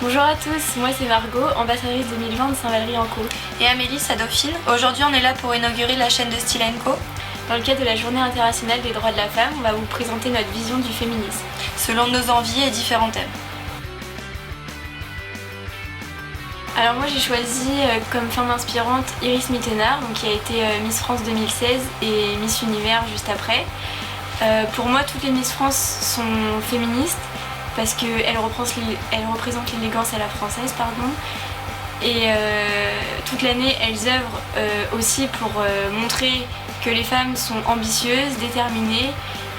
Bonjour à tous, moi c'est Margot, ambassadrice 2020 de Saint-Valery-en-Caux. Et Amélie, sa dauphine. Aujourd'hui on est là pour inaugurer la chaîne de Style & Co. Dans le cadre de la Journée internationale des droits de la femme, on va vous présenter notre vision du féminisme. Selon nos envies et différents thèmes. Alors moi j'ai choisi comme femme inspirante Iris Mittenard, donc qui a été Miss France 2016 et Miss Univers juste après. Pour moi toutes les Miss France sont féministes parce qu'elles représentent l'élégance à la française, et toute l'année elles œuvrent aussi pour montrer que les femmes sont ambitieuses, déterminées,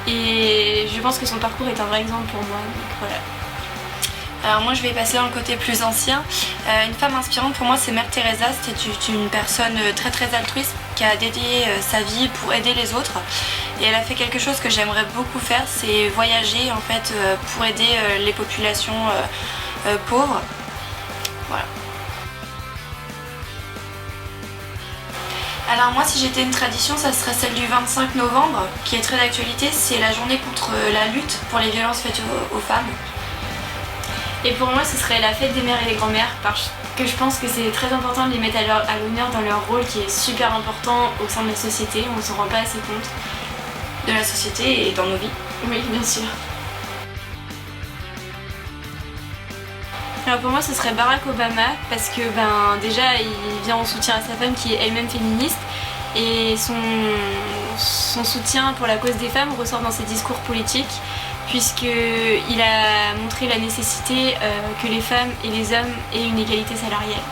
et je pense que son parcours est un vrai exemple pour moi, donc voilà. Alors moi je vais passer dans le côté plus ancien. Une femme inspirante pour moi c'est Mère Teresa, c'était une personne très altruiste qui a dédié sa vie pour aider les autres. Et elle a fait quelque chose que j'aimerais beaucoup faire, c'est voyager en fait pour aider les populations pauvres. Voilà. Alors moi si j'étais une tradition ça serait celle du 25 novembre qui est très d'actualité, c'est la journée contre la lutte pour les violences faites aux femmes. Et pour moi ce serait la fête des mères et des grands-mères parce que je pense que c'est très important de les mettre à l'honneur dans leur rôle qui est super important au sein de la société, on ne s'en rend pas assez compte. De la société et dans nos vies. Oui, bien sûr. Alors pour moi ce serait Barack Obama parce que déjà il vient en soutien à sa femme qui est elle-même féministe et son soutien pour la cause des femmes ressort dans ses discours politiques puisqu'il a montré la nécessité que les femmes et les hommes aient une égalité salariale.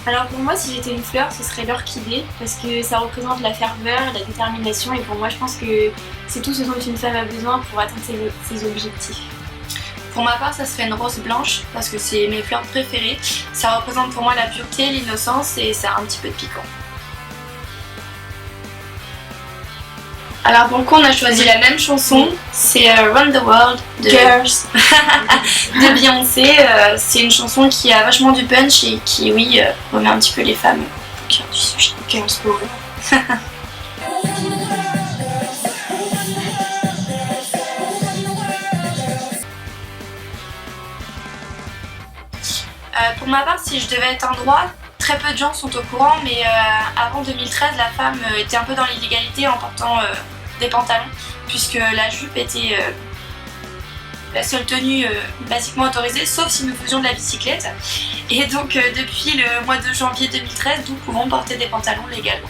Alors pour moi si j'étais une fleur ce serait l'orchidée parce que ça représente la ferveur, la détermination et pour moi je pense que c'est tout ce dont une femme a besoin pour atteindre ses objectifs. Pour ma part ça serait une rose blanche parce que c'est mes fleurs préférées. Ça représente pour moi la pureté, l'innocence et ça a un petit peu de piquant. Alors pour le coup on a choisi la même chanson, c'est Run the World de Girls de Beyoncé. C'est une chanson qui a vachement du punch et qui remet un petit peu les femmes au cœur du sujet. Girls Power. Pour ma part si je devais être un droit, très peu de gens sont au courant mais avant 2013 la femme était un peu dans l'illégalité en portant des pantalons puisque la jupe était la seule tenue basiquement autorisée sauf si nous faisions de la bicyclette et donc depuis le mois de janvier 2013 nous pouvons porter des pantalons légalement.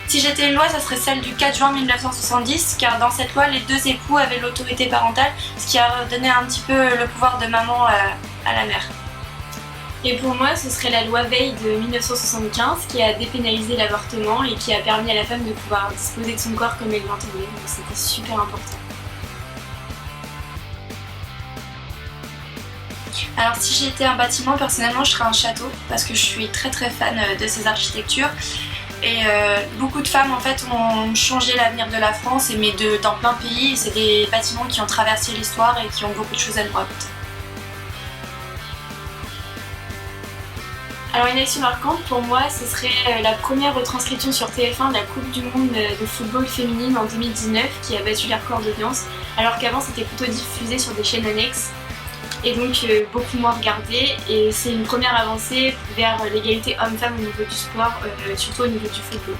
Si j'étais une loi, ça serait celle du 4 juin 1970 car dans cette loi les deux époux avaient l'autorité parentale ce qui a donné un petit peu le pouvoir de maman à la mère. Et pour moi, ce serait la loi Veil de 1975 qui a dépénalisé l'avortement et qui a permis à la femme de pouvoir disposer de son corps comme elle l'entendait, donc c'était super important. Alors si j'étais un bâtiment, personnellement je serais un château parce que je suis très fan de ces architectures et beaucoup de femmes en fait ont changé l'avenir de la France mais dans plein de pays, c'est des bâtiments qui ont traversé l'histoire et qui ont beaucoup de choses à nous raconter. Alors une action marquante pour moi ce serait la première retranscription sur TF1 de la Coupe du Monde de football féminine en 2019 qui a battu les records d'audience alors qu'avant c'était plutôt diffusé sur des chaînes annexes et donc beaucoup moins regardé et c'est une première avancée vers l'égalité homme-femme au niveau du sport, surtout au niveau du football.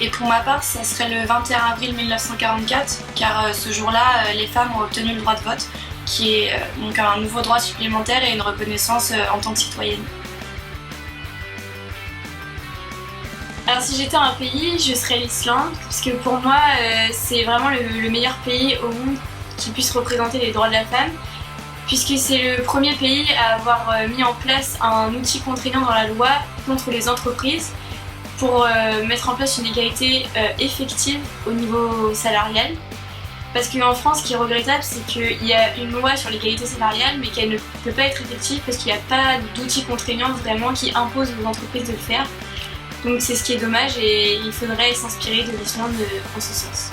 Et pour ma part ça serait le 21 avril 1944 car ce jour-là les femmes ont obtenu le droit de vote qui est donc un nouveau droit supplémentaire et une reconnaissance en tant que citoyenne. Alors si j'étais un pays, je serais l'Islande, parce que pour moi c'est vraiment le meilleur pays au monde qui puisse représenter les droits de la femme, puisque c'est le premier pays à avoir mis en place un outil contraignant dans la loi contre les entreprises pour mettre en place une égalité effective au niveau salarial. Parce qu'en France, ce qui est regrettable, c'est qu'il y a une loi sur l'égalité salariale, mais qu'elle ne peut pas être effective parce qu'il n'y a pas d'outil contraignant vraiment qui impose aux entreprises de le faire. Donc c'est ce qui est dommage et il faudrait s'inspirer de l'Islande en ce sens.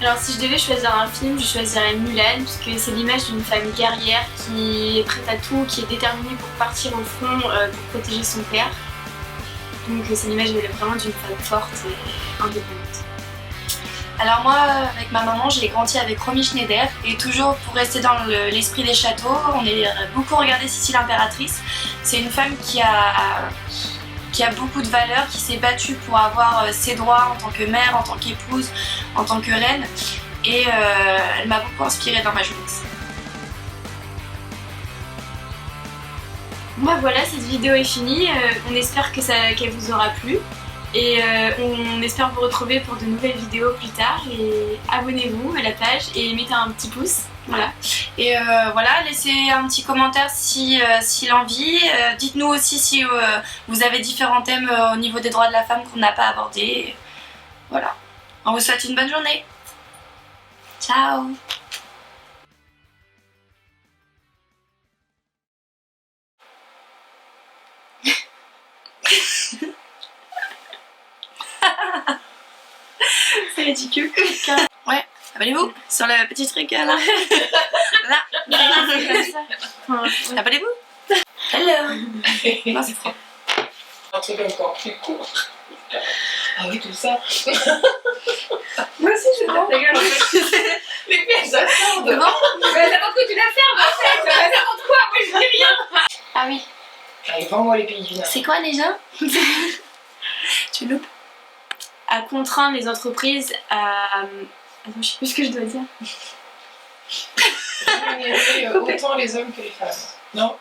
Alors si je devais choisir un film, je choisirais Mulan, puisque c'est l'image d'une femme guerrière qui est prête à tout, qui est déterminée pour partir au front pour protéger son père. Donc c'est l'image vraiment d'une femme forte et indépendante. Alors moi, avec ma maman, j'ai grandi avec Romy Schneider et toujours pour rester dans l'esprit des châteaux, on a beaucoup regardé Sissi l'impératrice. C'est une femme qui a beaucoup de valeurs, qui s'est battue pour avoir ses droits en tant que mère, en tant qu'épouse, en tant que reine et elle m'a beaucoup inspirée dans ma jeunesse. Bon bah voilà, cette vidéo est finie, on espère qu'elle vous aura plu. Et on espère vous retrouver pour de nouvelles vidéos plus tard et abonnez-vous à la page et mettez un petit pouce. Voilà. Et voilà, laissez un petit commentaire si l'envie. Dites-nous aussi si vous avez différents thèmes au niveau des droits de la femme qu'on n'a pas abordés. Voilà. On vous souhaite une bonne journée. Ciao. C'est ridicule. Ouais, abonnez-vous sur le petit truc là. Là. Abonnez-vous. Hello. Non, c'est trop. Un truc encore plus court. Ah oui, tout ça. Moi aussi, je veux bien. Les filles, elles attendent. Non. Mais elles attendent que tu la fermes, en fait. Elles attendent quoi? Moi, je dis rien. Ah oui. Allez, vends-moi les pays du Nord. C'est quoi déjà? Tu loupes. À contraindre les entreprises à... Attends, je sais plus ce que je dois dire. Autant les hommes que les femmes. Non?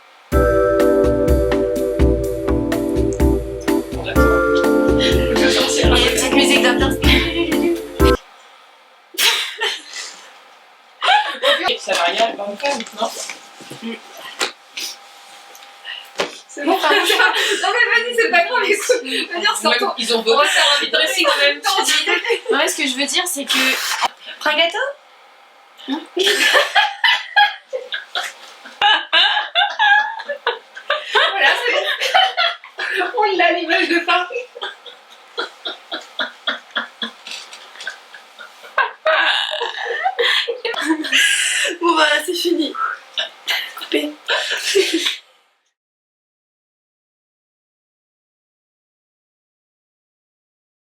On attend. Je vais sortir. Il y a une petite musique d'ambiance. Salarial, bancal, non? C'est bon, non mais vas-y, c'est pas grave, écoute. Venir sortir. Ils ont voté. On va faire un vide dressing en même temps. Ouais, ce que je veux dire, c'est que... Prends un gâteau?